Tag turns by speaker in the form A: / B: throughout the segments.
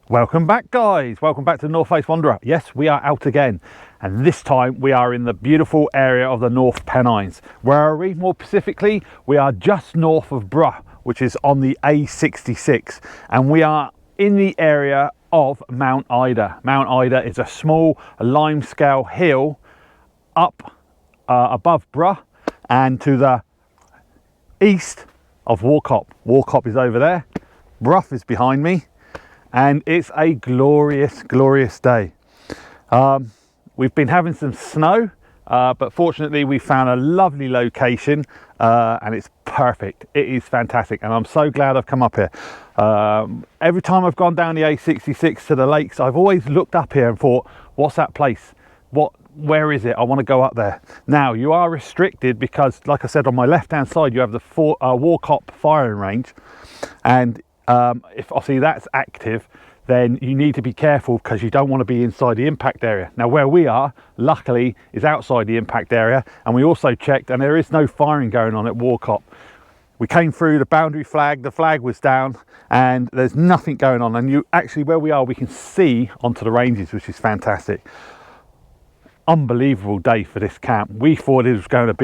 A: Welcome back, guys. Welcome back to the North Face Wanderer. Yes, we are out again, and this time we are in the beautiful area of the North Pennines. Where are we? More specifically, we are just north of brew, which is on the A66, and we are in the area of Mount Ida. Mount Ida is a small limescale hill up above brew and to the east of Warcop. Warcop is over there, Brew is behind me, and it's a glorious, glorious day. We've been having some snow, but fortunately we found a lovely location and it's perfect. It is fantastic, and I'm so glad I've come up here. Every time I've gone down the A66 to the lakes, I've always looked up here and thought, what's that place? Where is it? I want to go up there. Now, you are restricted because, like I said, on my left-hand side, you have the Warcop firing range, and if obviously that's active, then you need to be careful because you don't want to be inside the impact area. Now, where we are, luckily, is outside the impact area, and we also checked, and there is no firing going on at Warcop. We came through the boundary flag, the flag was down, and there's nothing going on. And you actually, where we are, we can see onto the ranges, which is fantastic. Unbelievable day for this camp. We thought it was going to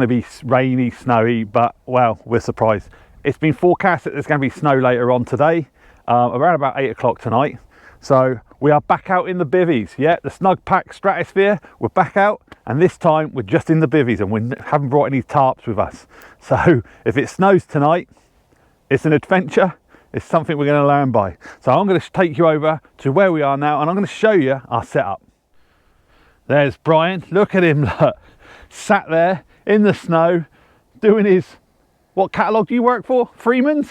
A: be rainy, snowy, but well, we're surprised. It's been forecast that there's going to be snow later on today, around about 8 o'clock tonight. So we are back out in the bivvies. Yeah, the snug pack stratosphere, we're back out, and this time we're just in the bivvies, and we haven't brought any tarps with us. So if it snows tonight, it's an adventure. It's something we're going to learn by. So I'm going to take you over to where we are now, and I'm going to show you our setup. There's Brian. Look at him, look, sat there in the snow doing his, what catalogue do you work for? Freeman's?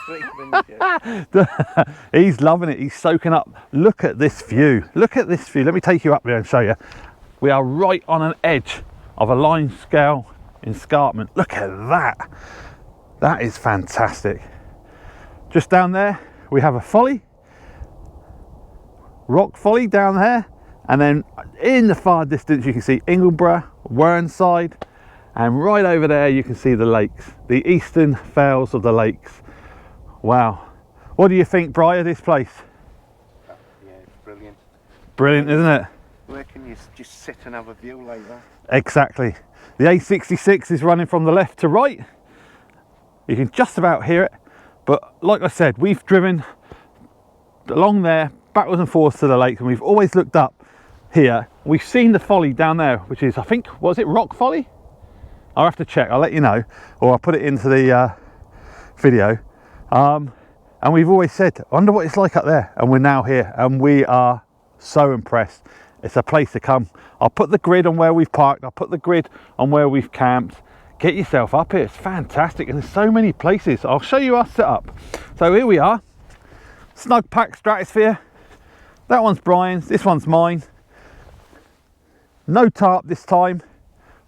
B: Freeman's, yeah.
A: He's loving it. He's soaking up. Look at this view. Look at this view. Let me take you up there and show you. We are right on an edge of a line scale escarpment. Look at that. That is fantastic. Just down there, we have a folly, rock folly down there, and then in the far distance you can see Ingleborough, Whernside, and right over there you can see the lakes, the eastern fells of the lakes. Wow. What do you think, Brian, of this place?
B: Yeah, it's brilliant.
A: Brilliant, isn't it?
B: Where can you just sit and have a view like that?
A: Exactly. The A66 is running from the left to right. You can just about hear it. But like I said, we've driven along there, backwards and forwards to the lake, and we've always looked up here. We've seen the folly down there, which is, I think, was it rock folly? I'll have to check, I'll let you know, or I'll put it into the video. And we've always said, I wonder what it's like up there. And we're now here, and we are so impressed. It's a place to come. I'll put the grid on where we've parked, I'll put the grid on where we've camped. Get yourself up here, it's fantastic, and there's so many places. I'll show you our setup. So here we are, snug pack stratosphere. That one's Brian's, this one's mine. No tarp this time.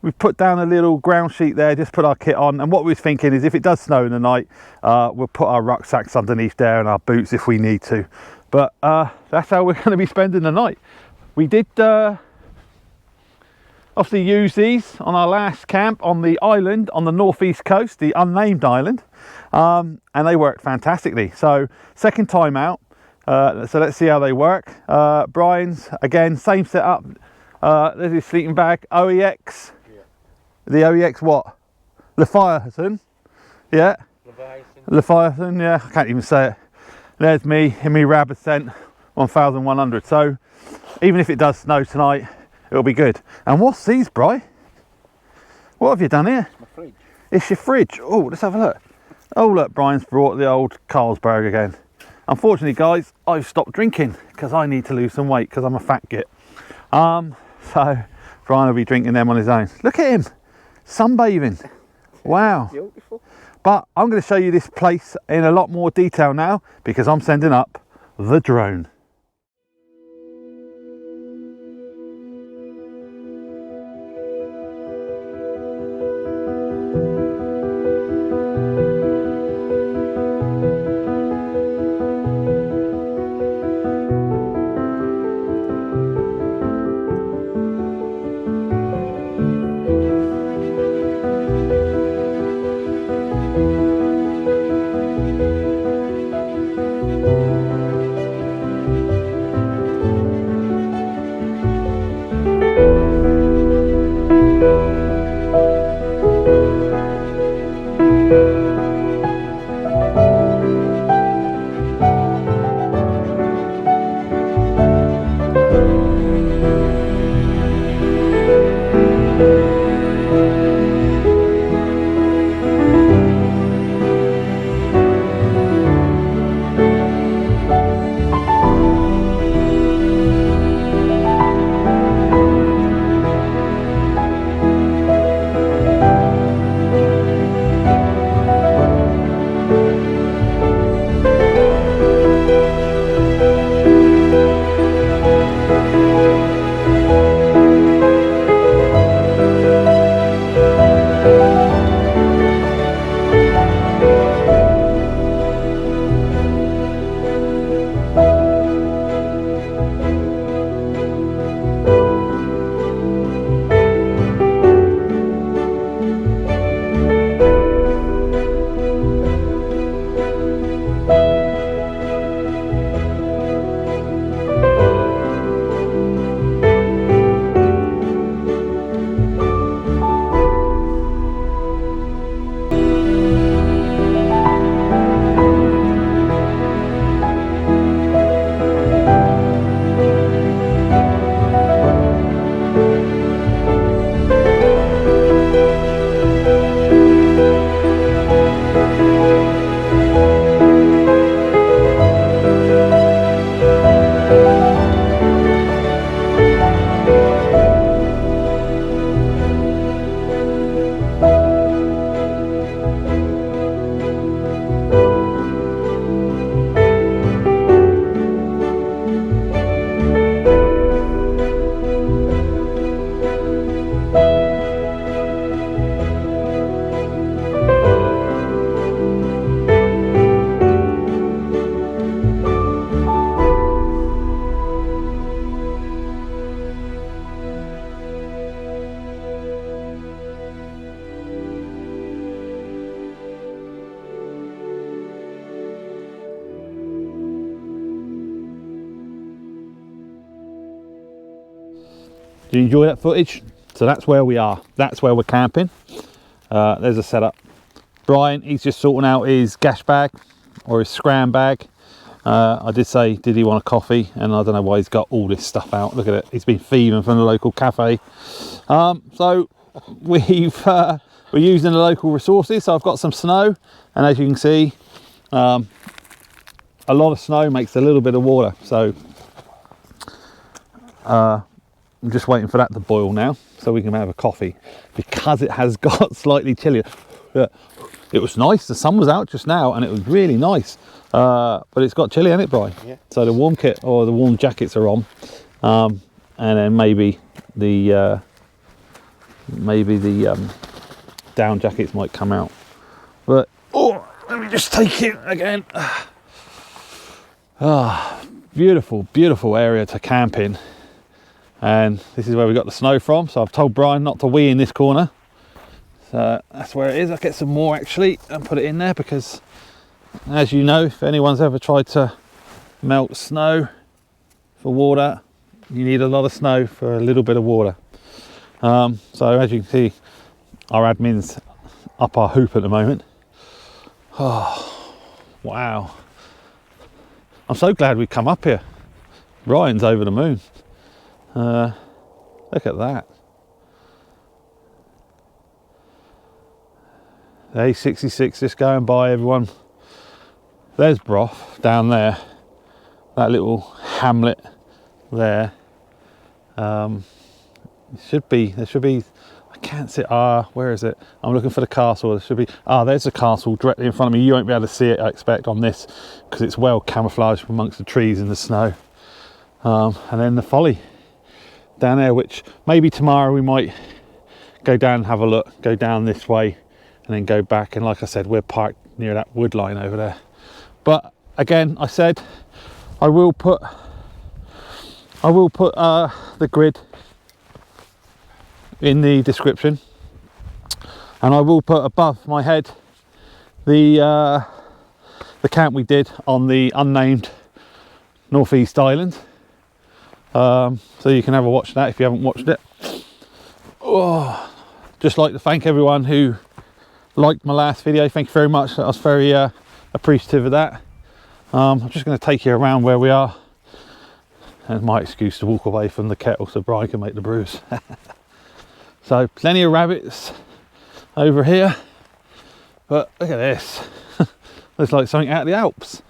A: We've put down a little ground sheet there, just put our kit on, and what we're thinking is if it does snow in the night, we'll put our rucksacks underneath there and our boots if we need to. But that's how we're going to be spending the night. We did obviously use these on our last camp on the island on the northeast coast, the unnamed island, and they worked fantastically. So second time out, so let's see how they work. Brian's, again, same setup. There's his sleeping bag, OEX. Yeah. The OEX what? Leviathan. Yeah. Leviathan, yeah, I can't even say it. There's me in my Rab Ascent 1100. So even if it does snow tonight, it'll be good. And what's these, Bri? What have you done here?
B: It's my fridge.
A: It's your fridge. Oh, let's have a look. Oh, look, Brian's brought the old Carlsberg again. Unfortunately, guys, I've stopped drinking because I need to lose some weight because I'm a fat git. So Brian will be drinking them on his own. Look at him, sunbathing. Wow.
B: Beautiful.
A: But I'm going to show you this place in a lot more detail now because I'm sending up the drone. you enjoy that footage? So that's where we are. That's where we're camping. There's a setup. Brian, he's just sorting out his gash bag or his scram bag. I did say, did he want a coffee? And I don't know why he's got all this stuff out. Look at it. He's been thieving from the local cafe. So we're using the local resources. So I've got some snow, and as you can see, a lot of snow makes a little bit of water. So I'm just waiting for that to boil now so we can have a coffee, because it has got slightly chillier. It was nice, the sun was out just now and it was really nice, but it's got chilly, hasn't it, Brian?
B: Yeah.
A: So the warm kit or the warm jackets are on, and then maybe the down jackets might come out. But oh, let me just take it again. Beautiful, beautiful area to camp in. And this is where we got the snow from. So I've told Brian not to wee in this corner. So that's where it is. I'll get some more actually and put it in there, because as you know, if anyone's ever tried to melt snow for water, you need a lot of snow for a little bit of water. So as you can see, our admin's up our hoop at the moment. Oh, wow. I'm so glad we've come up here. Ryan's over the moon. Look at that. The A66 just going by, everyone. There's Broth down there. That little hamlet there. There should be, I can't see, where is it? I'm looking for the castle. There should be, there's the castle directly in front of me. You won't be able to see it, I expect, on this, because it's well camouflaged amongst the trees and the snow. And then the folly down there, which maybe tomorrow we might go down and have a look, go down this way and then go back. And like I said, we're parked near that wood line over there. But again, I said I will put the grid in the description, and I will put above my head the camp we did on the unnamed Northeast Island. So you can have a watch that if you haven't watched it. Oh, just like to thank everyone who liked my last video. Thank you very much. I was very appreciative of that. I'm just going to take you around where we are, and my excuse to walk away from the kettle so Brian can make the brews. So plenty of rabbits over here, but look at this. Looks like something out of the Alps.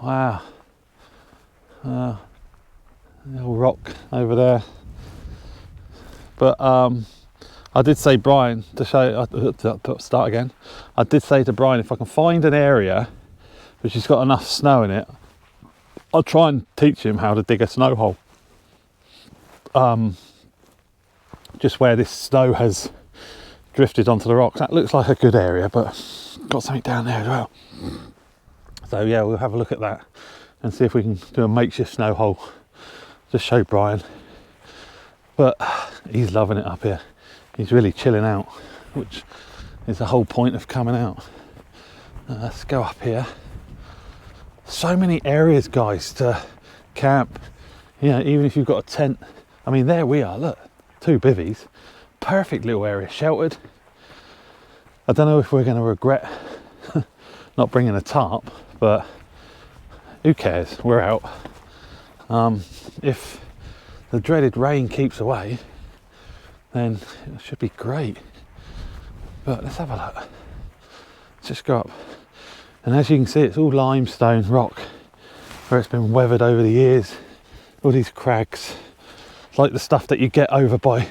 A: Wow. Little rock over there. But I did say, Brian, to show, start again. I did say to Brian, if I can find an area which has got enough snow in it, I'll try and teach him how to dig a snow hole. Just where this snow has drifted onto the rocks. That looks like a good area, but got something down there as well. So yeah, we'll have a look at that and see if we can do a makeshift snow hole. Just show Brian. But he's loving it up here. He's really chilling out, which is the whole point of coming out. Let's go up here. So many areas, guys, to camp. You know, even if you've got a tent. I mean, there we are, look, 2 bivvies. Perfect little area, sheltered. I don't know if we're going to regret not bringing a tarp, but who cares, we're out. If the dreaded rain keeps away, then it should be great. But let's have a look. Let's just go up. And as you can see, it's all limestone rock where it's been weathered over the years. All these crags. It's like the stuff that you get over by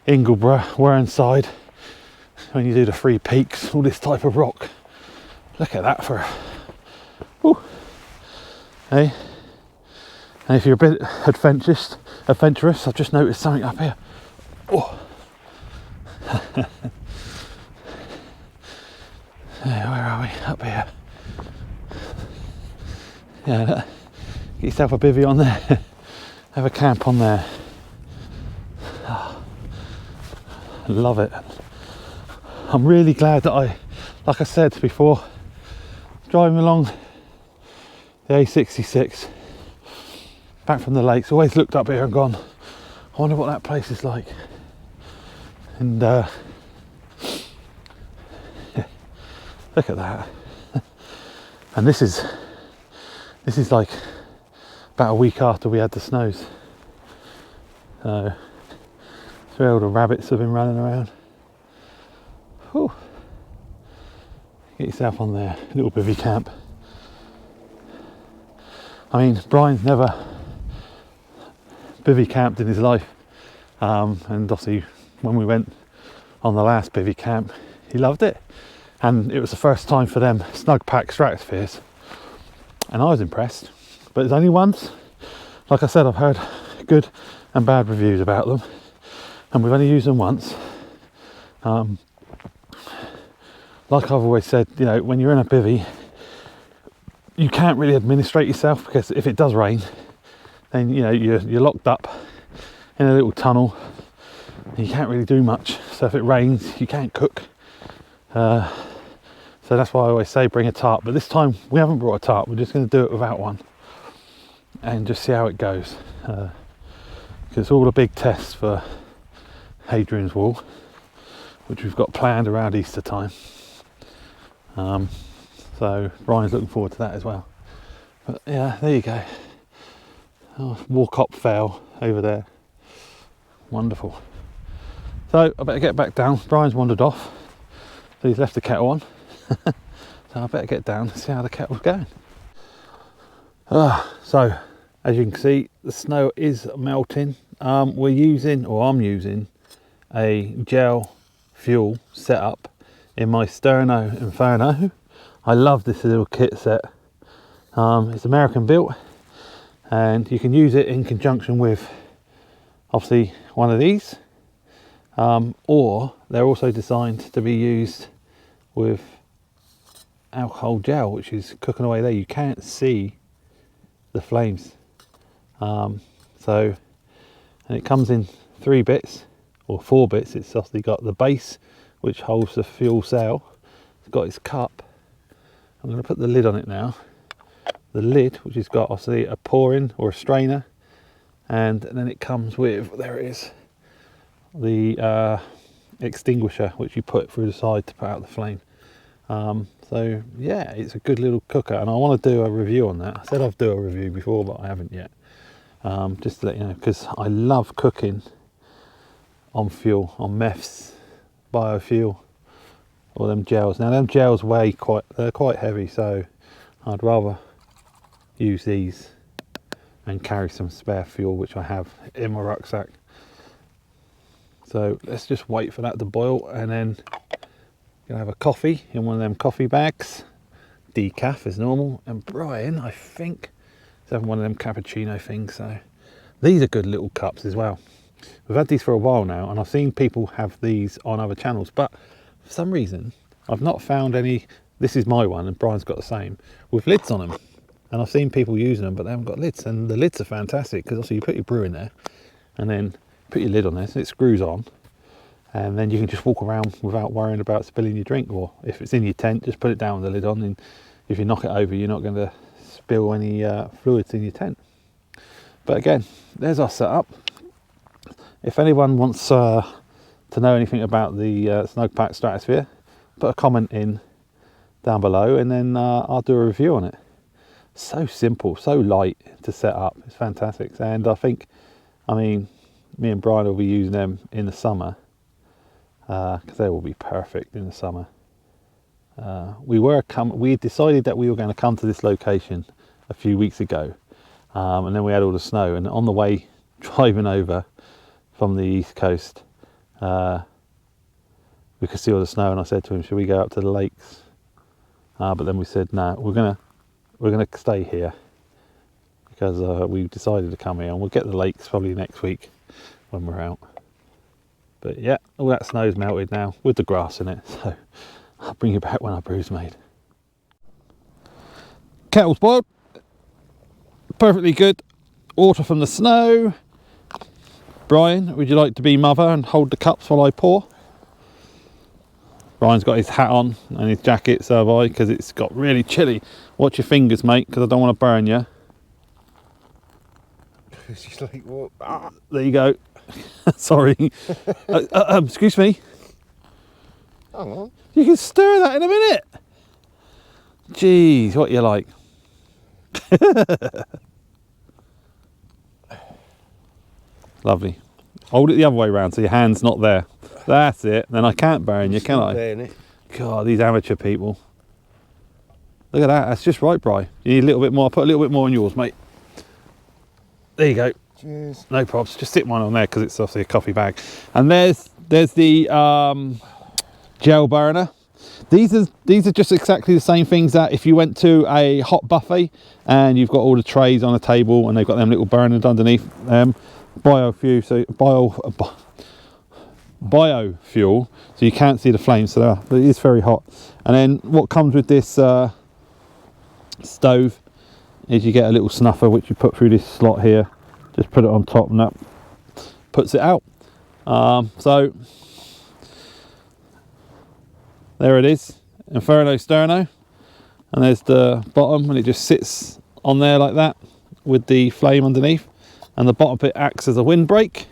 A: Ingleborough, Whernside, when you do the 3 peaks, all this type of rock. Look at that for, whew. Hey. And if you're a bit adventurous, I've just noticed something up here. Oh. Where are we? Up here. Yeah, get yourself a bivvy on there. Have a camp on there. Oh, love it. I'm really glad that like I said before, driving along the A66 back from the lakes, always looked up here and gone, I wonder what that place is like. And yeah, look at that. And this is like about a week after we had the snows. So it's where all the rabbits have been running around. Whew. Get yourself on there, little bivvy camp. I mean, Brian's never bivvy camped in his life, and obviously when we went on the last bivvy camp, he loved it, and it was the first time for them snug pack stratospheres, and I was impressed. But it's only once. Like I said, I've heard good and bad reviews about them, and we've only used them once. Like I've always said, you know, when you're in a bivvy, you can't really administrate yourself, because if it does rain, then you know you're locked up in a little tunnel and you can't really do much. So if it rains, you can't cook. So that's why I always say bring a tarp. But this time we haven't brought a tarp. We're just going to do it without one and just see how it goes. Because it's all a big test for Hadrian's Wall, which we've got planned around Easter time. So Brian's looking forward to that as well. But yeah, there you go. Oh, Walcott Fell over there. Wonderful. So I better get back down. Brian's wandered off, so he's left the kettle on. So I better get down and see how the kettle's going. So as you can see, the snow is melting. We're using, or I'm using, a gel fuel setup in my Sterno Inferno. I love this little kit set. It's American built, and you can use it in conjunction with obviously one of these, or they're also designed to be used with alcohol gel, which is cooking away there. You can't see the flames. And it comes in 3 bits or 4 bits. It's obviously got the base, which holds the fuel cell. It's got its cup. I'm going to put the lid on it now. The lid, which has got obviously a pour-in or a strainer, and then it comes with, there it is, the extinguisher, which you put through the side to put out the flame. So yeah, it's a good little cooker, and I want to do a review on that. I said I'd do a review before, but I haven't yet. Just to let you know, because I love cooking on fuel, on meths, biofuel, or them gels. Now them gels they're quite heavy, so I'd rather use these and carry some spare fuel, which I have in my rucksack. So let's just wait for that to boil, and then gonna have a coffee in one of them coffee bags, decaf as normal. And Brian, I think, is having one of them cappuccino things. So these are good little cups as well. We've had these for a while now, and I've seen people have these on other channels, but for some reason I've not found any. This is my one, and Brian's got the same with lids on them, and I've seen people using them, but they haven't got lids. And the lids are fantastic, because also you put your brew in there and then put your lid on there, so it screws on, and then you can just walk around without worrying about spilling your drink. Or if it's in your tent, just put it down with the lid on, and if you knock it over, you're not going to spill any fluids in your tent. But again, there's our setup. If anyone wants to know anything about the Snugpack Stratosphere, put a comment in down below, and then I'll do a review on it. So simple, so light to set up. It's fantastic. And I think, I mean, me and Brian will be using them in the summer, because they will be perfect in the summer. We decided that we were going to come to this location a few weeks ago, and then we had all the snow, and on the way driving over from the east coast, we could see all the snow, and I said to him, should we go up to the lakes? But then we said, no, we're gonna stay here, because we decided to come here, and we'll get the lakes probably next week when we're out. But yeah, all that snow's melted now with the grass in it, so I'll bring you back when our brew's made. Kettle's boiled, perfectly good. Water from the snow. Brian, would you like to be mother and hold the cups while I pour? Brian's got his hat on and his jacket, so have I, because it's got really chilly. Watch your fingers, mate, because I don't want to burn you.
B: She's like, what?
A: There you go. Sorry. Excuse me.
B: Hang on.
A: You can stir that in a minute. Jeez, what you like? Lovely. Hold it the other way around so your hand's not there. That's it. Then I can't burn you, can I?
B: Burn it.
A: God, these amateur people. Look at that. That's just right, Bri. You need a little bit more. I'll put a little bit more on yours, mate. There you go.
B: Cheers.
A: No props. Just stick mine on there because it's obviously a coffee bag. And there's the gel burner. These are just exactly the same things that if you went to a hot buffet and you've got all the trays on a table and they've got them little burners underneath them. Biofuel, so you can't see the flames, so it is very hot. And then what comes with this stove is you get a little snuffer which you put through this slot here. Just put it on top and that puts it out. So there it is, Inferno Sterno, and there's the bottom, and it just sits on there like that with the flame underneath, and the bottom bit acts as a windbreak.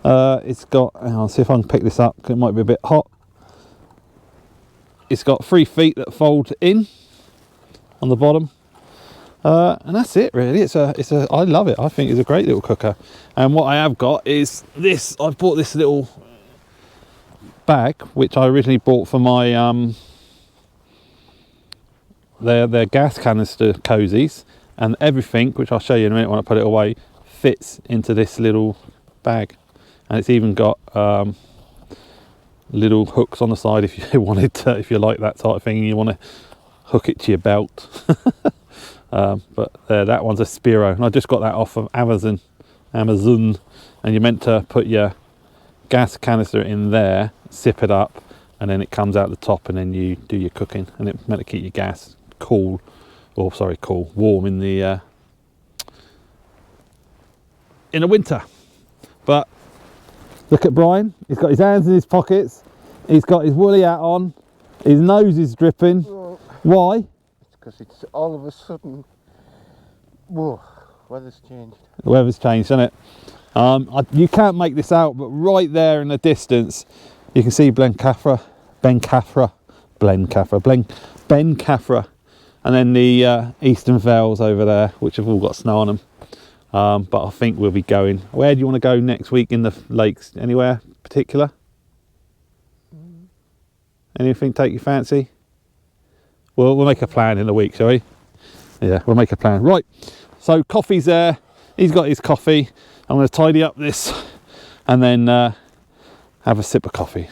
A: It's got, hang on, see if I can pick this up because it might be a bit hot. It's got 3 feet that fold in on the bottom, and that's it really. I love it. I think it's a great little cooker. And what I have got is this. I've bought this little bag which I originally bought for my their gas canister cozies, and everything, which I'll show you in a minute when I put it away, fits into this little bag. And it's even got little hooks on the side if you wanted to, if you like that type of thing and you want to hook it to your belt. But that one's a Spiro, and I just got that off of Amazon. And you're meant to put your gas canister in there, sip it up, and then it comes out the top, and then you do your cooking, and it's meant to keep your gas warm in the winter. But look at Brian, he's got his hands in his pockets, he's got his woolly hat on, his nose is dripping. Why?
B: It's because it's all of a sudden, whoa, weather's changed.
A: The weather's changed, hasn't it? You can't make this out, but right there in the distance, you can see Ben Caffra, and then the Eastern Vales over there, which have all got snow on them. But I think we'll be going. Where do you want to go next week in the lakes? Anywhere particular? Anything take your fancy? We'll make a plan in the week, shall we? Yeah, we'll make a plan. Right, so coffee's there. He's got his coffee. I'm going to tidy up this and then have a sip of coffee.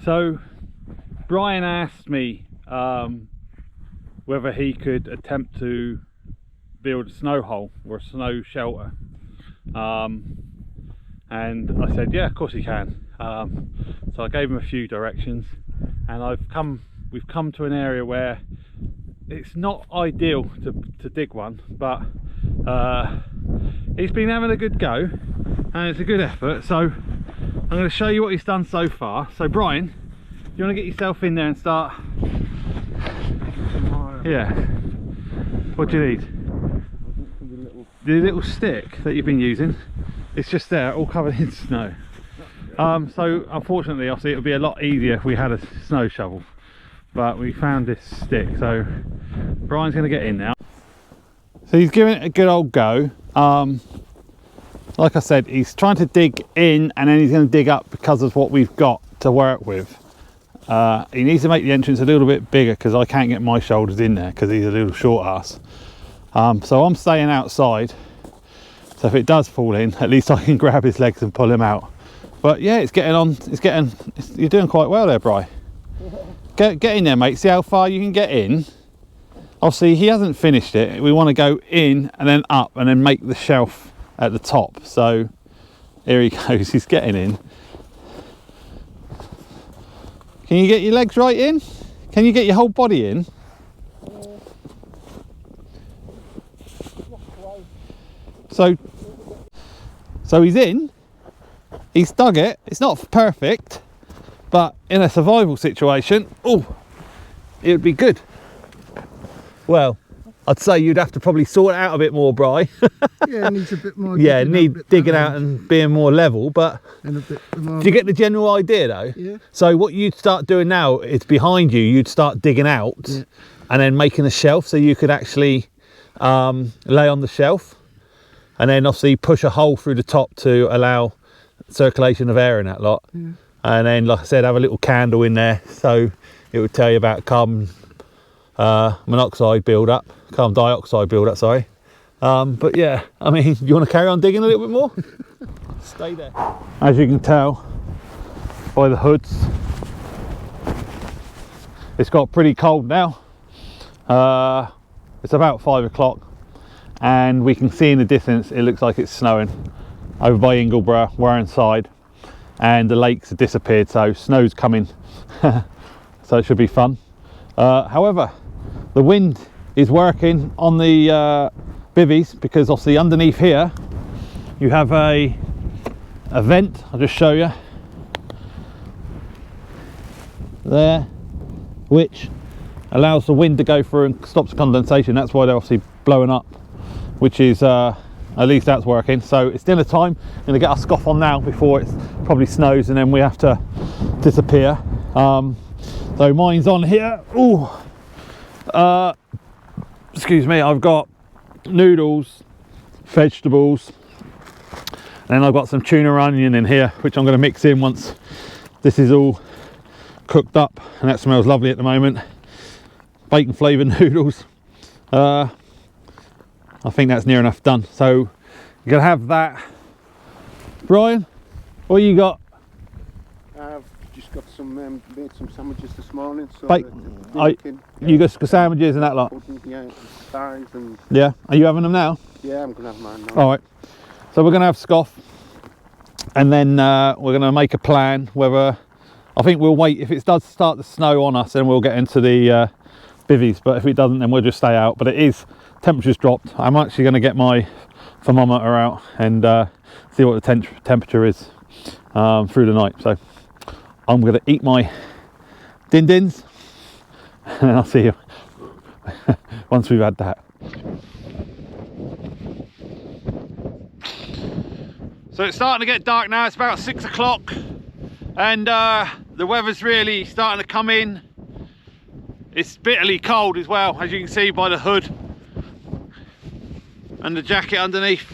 A: So Brian asked me whether he could attempt to build a snow hole or a snow shelter, and I said yeah, of course he can. So I gave him a few directions, and we've come to an area where it's not ideal to dig one, but he's been having a good go and it's a good effort. So I'm going to show you what he's done so far. So Brian, you want to get yourself in there and start? Yeah. What do you need? The little stick that you've been using. It's just there, all covered in snow. So unfortunately, obviously, it would be a lot easier if we had a snow shovel, but we found this stick. So Brian's going to get in now. So he's giving it a good old go. Like I said, he's trying to dig in and then he's going to dig up because of what we've got to work with. He needs to make the entrance a little bit bigger because I can't get my shoulders in there because he's a little short ass. So I'm staying outside. So if it does fall in, at least I can grab his legs and pull him out. But yeah, it's getting on. You're doing quite well there, Bri. Get in there, mate. See how far you can get in. Obviously, he hasn't finished it. We want to go in and then up and then make the shelf at the top. So here he goes. He's getting in. Can you get your legs right in? Can you get your whole body in? So he's in. He's dug it. It's not perfect, but in a survival situation, oh, it would be good. Well, I'd say you'd have to probably sort it out a bit more, Bri.
B: Yeah, it needs a bit more.
A: Yeah, digging out and being more level, but
B: and a bit more.
A: Do you get the general idea though?
B: Yeah.
A: So what you'd start doing now, it's behind you, you'd start digging out, yeah, and then making a shelf so you could actually lay on the shelf, and then obviously push a hole through the top to allow circulation of air in that lot. Yeah. And then, like I said, have a little candle in there so it would tell you about carbon dioxide build up, sorry. But yeah, I mean, you want to carry on digging a little bit more? Stay there. As you can tell by the hoods, it's got pretty cold now. It's about 5 o'clock and we can see in the distance it looks like it's snowing over by Ingleborough. We're inside and the lakes have disappeared, so snow's coming. So it should be fun. However, the wind is working on the bivvies, because obviously underneath here you have a vent. I'll just show you there, which allows the wind to go through and stops condensation. That's why they're obviously blowing up, which is at least that's working. So it's dinner time. I'm going to get our scoff on now before it probably snows and then we have to disappear. So mine's on here. Ooh. Excuse me, I've got noodles, vegetables, and then I've got some tuna onion in here, which I'm going to mix in once this is all cooked up, and that smells lovely at the moment. Bacon flavoured noodles. I think that's near enough done. So you're going to have that. Brian, what you got?
B: I've just got some made some sandwiches this morning. So
A: you got sandwiches and that lot?
B: Yeah, thighs and...
A: Yeah, are you having them now?
B: Yeah, I'm going to have mine now.
A: All right, so we're going to have scoff, and then we're going to make a plan whether, I think we'll wait. If it does start to snow on us, then we'll get into the bivvies, but if it doesn't, then we'll just stay out. But it is, temperature's dropped. I'm actually going to get my thermometer out and see what the temperature is through the night. So I'm going to eat my din-dins and I'll see you once we've had that. So it's starting to get dark now. It's about 6 o'clock and the weather's really starting to come in. It's bitterly cold as well, as you can see by the hood and the jacket underneath.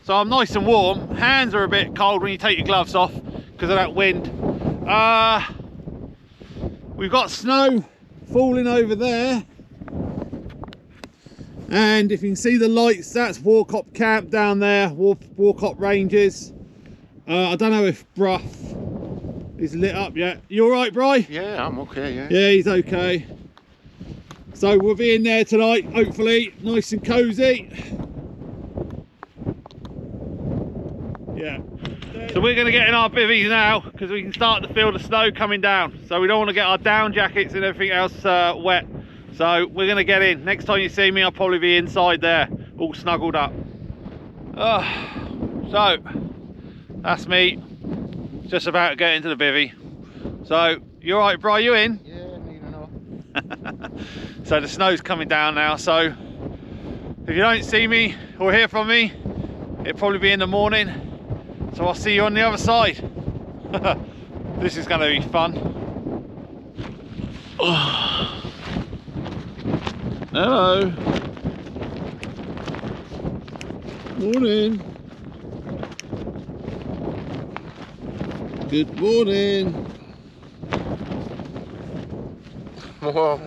A: So I'm nice and warm. Hands are a bit cold when you take your gloves off because of that wind. We've got snow falling over there, and if you can see the lights, that's Warcop Camp down there, Warcop Ranges. I don't know if Bruff is lit up yet. You all right, Bri?
B: Yeah, I'm okay, yeah.
A: Yeah, he's okay. So we'll be in there tonight, hopefully, nice and cosy. Yeah. So we're going to get in our bivvies now because we can start to feel the snow coming down. So we don't want to get our down jackets and everything else wet. So we're going to get in. Next time you see me, I'll probably be inside there, all snuggled up. So that's me, just about to get into the bivvy. So you all right, Bri? You in?
B: Yeah, need enough.
A: So the snow's coming down now. So if you don't see me or hear from me, it'll probably be in the morning. So I'll see you on the other side. This is going to be fun. Hello. Morning. Good morning.
B: Whoa.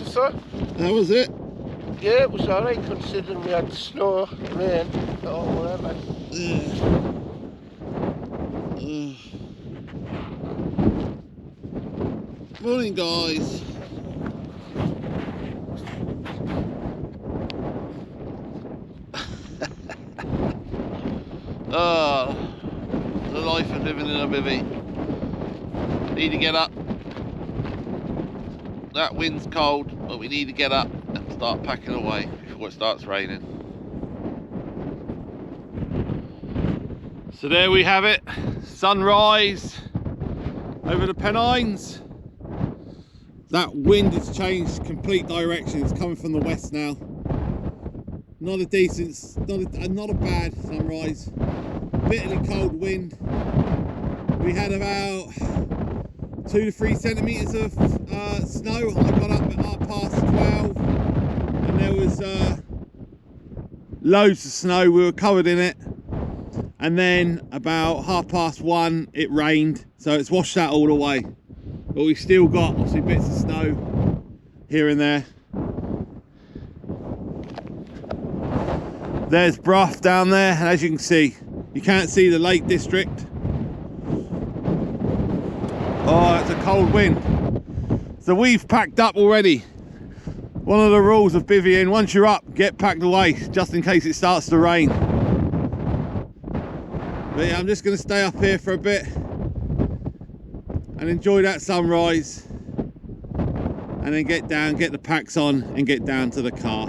B: So?
A: That was it.
B: Yeah, it was alright considering we had snow, rain, or whatever.
C: Morning, guys. Oh, the life of living in a bivvy. Need to get up. That wind's cold, but we need to get up and start packing away before it starts raining. So there we have it, sunrise over the Pennines. That wind has changed complete direction. It's coming from the west now. Not a decent, not a bad sunrise. Bitterly cold wind. We had about 2 to 3 centimeters of snow. I got up at 12:30, and there was loads of snow. We were covered in it. And then about 1:30 it rained, so it's washed that all away. But we've still got obviously bits of snow here and there. There's Brough down there, and as you can see, you can't see the Lake District. Oh, it's a cold wind. So we've packed up already. One of the rules of bivvying, once you're up, get packed away, just in case it starts to rain. But yeah, I'm just going to stay up here for a bit and enjoy that sunrise, and then get down, get the packs on, and get down to the car.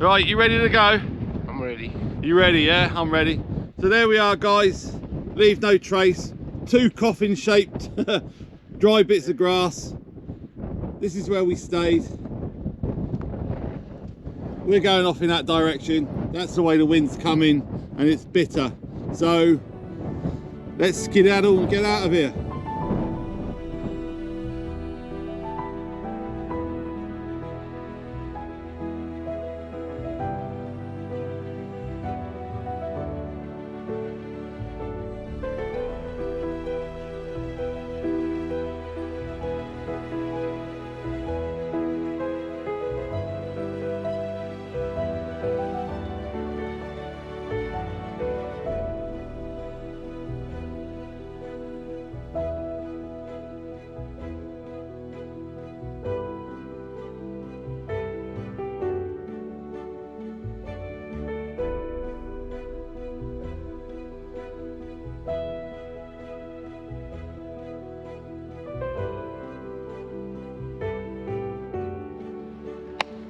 C: Right, you ready to go?
B: I'm ready.
C: You ready, yeah? I'm ready. So there we are, guys. Leave no trace. 2 coffin-shaped dry bits of grass. This is where we stayed. We're going off in that direction. That's the way the wind's coming, and it's bitter. So let's skedaddle and get out of here.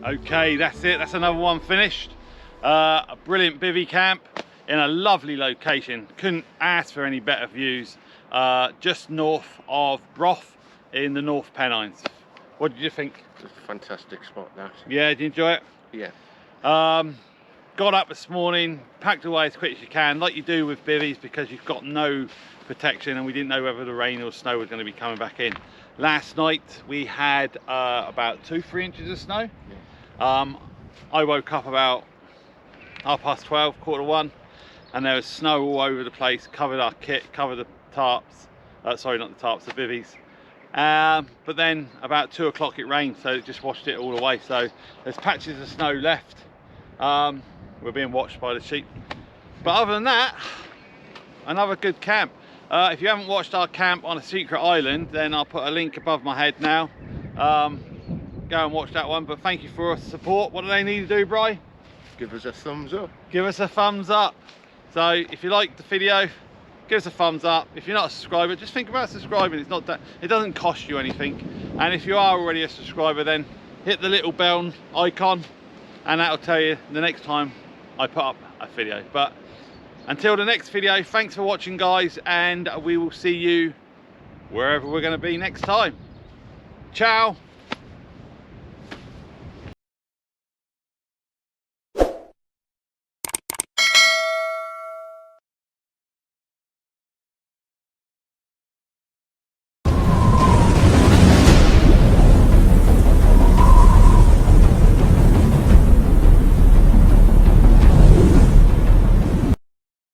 C: Okay, that's it. That's another one finished. A brilliant bivvy camp in a lovely location. Couldn't ask for any better views. Just north of Brough in the North Pennines. What did you think?
B: It's a fantastic spot, that.
C: Yeah, did you enjoy it?
B: Yeah.
C: Got up this morning, packed away as quick as you can, like you do with bivvies, because you've got no protection, and we didn't know whether the rain or snow was going to be coming back in. Last night we had about 2-3 inches of snow. Yeah. I woke up about 12:30, 1:15, and there was snow all over the place, covered our kit, covered the tarps, sorry, not the tarps, the bivvies. But then about 2 o'clock it rained, so it just washed it all away. So there's patches of snow left. We're being watched by the sheep. But other than that, another good camp. If you haven't watched our camp on a secret island, then I'll put a link above my head now. Go and watch that one. But thank you for your support. What do they need to do, Bri?
B: Give us a thumbs up.
C: Give us a thumbs up. So if you liked the video, give us a thumbs up. If you're not a subscriber, just think about subscribing. It's not that, it doesn't cost you anything. And if you are already a subscriber, then hit the little bell icon, and that'll tell you the next time I put up a video. But until the next video, thanks for watching, guys, and we will see you wherever we're going to be next time. Ciao.